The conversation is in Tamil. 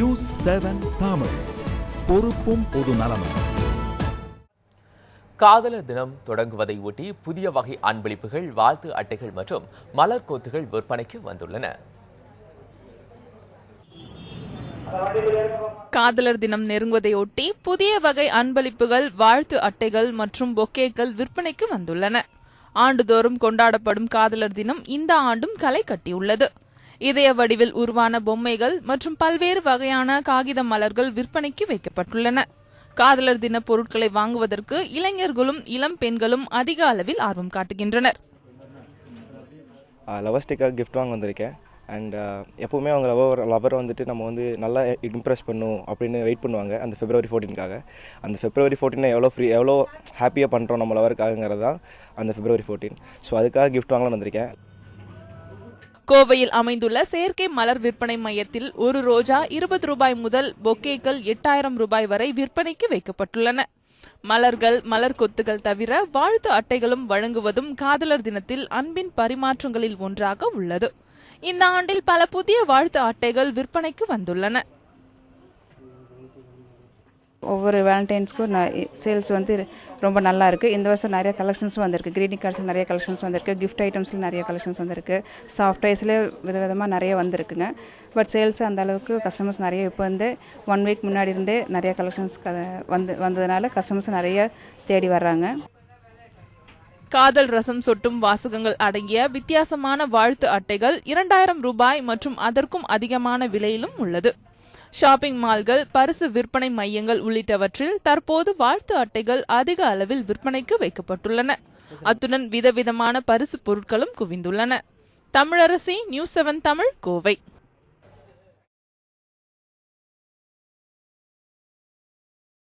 நியூஸ் 7 தமிழ், பொறுப்பும் பொது நலமும். காதலர் தினம் தொடங்குவதை ஒட்டி புதிய வகை அன்பளிப்புகள், வாழ்த்து அட்டைகள் மற்றும் மலர் கொத்துகள் விற்பனைக்கு வந்துள்ளன. காதலர் தினம் நெருங்குவதையொட்டி புதிய வகை அன்பளிப்புகள், வாழ்த்து அட்டைகள் மற்றும் பொக்கேக்கள் விற்பனைக்கு வந்துள்ளன. ஆண்டுதோறும் கொண்டாடப்படும் காதலர் தினம் இந்த ஆண்டும் களை கட்டியுள்ளது. இதய வடிவில் உருவான பொம்மைகள் மற்றும் பல்வேறு வகையான காகித மலர்கள் விற்பனைக்கு வைக்கப்பட்டுள்ளன. காதலர் தின பொருட்களை வாங்குவதற்கு இளைஞர்களும் இளம் பெண்களும் அதிக அளவில் ஆர்வம் காட்டுகின்றனர். லவர்ஸ்டிக்காக கிஃப்ட் வாங்க வந்திருக்கேன். அண்ட் எப்போவுமே அவங்க லவர் வந்துட்டு நம்ம வந்து நல்லா இம்ப்ரெஸ் பண்ணும் அப்படின்னு வெயிட் பண்ணுவாங்க அந்த February 14க்காக. அந்த February 14 எவ்வளோ ஹாப்பியாக பண்ணுறோம் நம்ம லவருக்காகங்கிறது தான் அந்த February 14. ஸோ அதுக்காக கிஃப்ட் வாங்கலாம் வந்திருக்கேன். கோவையில் அமைந்துள்ள செயற்கை மலர் விற்பனை மையத்தில் ஒரு ரோஜா 20 ரூபாய் முதல் பொக்கேக்கள் 8000 ரூபாய் வரை விற்பனைக்கு வைக்கப்பட்டுள்ளன. மலர்கள், மலர் கொத்துகள் தவிர வாழ்த்து அட்டைகளும் வழங்குவதும் காதலர் தினத்தில் அன்பின் பரிமாற்றங்களில் ஒன்றாக உள்ளது. இந்த ஆண்டில் பல புதிய வாழ்த்து அட்டைகள் விற்பனைக்கு வந்துள்ளன. ஒவ்வொரு வேலண்டைன்ஸ்க்கும் சேல்ஸ் வந்து ரொம்ப நல்லா இருக்குது. இந்த வருஷம் நிறைய கலெக்ஷன்ஸும் வந்திருக்கு. க்ரீட்டிங் கார்ட்ஸில் நிறைய கலெக்ஷன்ஸ் வந்திருக்கு. கிஃப்ட் ஐட்டம்ஸில் நிறைய கலெக்ஷன்ஸ் வந்திருக்கு. சாஃப்ட் டைஸ்லேயே விதவிதமாக நிறைய வந்திருக்குங்க. பட் சேல்ஸ் அந்த அளவுக்கு கஸ்டமர்ஸ் நிறைய இப்போ வந்து 1 வீக் முன்னாடி இருந்தே நிறைய கலெக்ஷன்ஸ் வந்ததுனால கஸ்டமர்ஸ் நிறைய தேடி வர்றாங்க. காதல் ரசம் சொட்டும் வாசகங்கள் அடங்கிய வித்தியாசமான வாழ்த்து அட்டைகள் 2000 ரூபாய் மற்றும் அதற்கும் அதிகமான விலையிலும் உள்ளது. ஷாப்பிங் மால்கள், பரிசு விற்பனை மையங்கள் உள்ளிட்டவற்றில் தற்போது வாழ்த்து அட்டைகள் அதிக அளவில் விற்பனைக்கு வைக்கப்பட்டுள்ளன. அத்துடன் விதவிதமான பரிசு பொருட்களும் குவிந்துள்ளன. தமிழரசி, நியூஸ் 7 தமிழ், கோவை.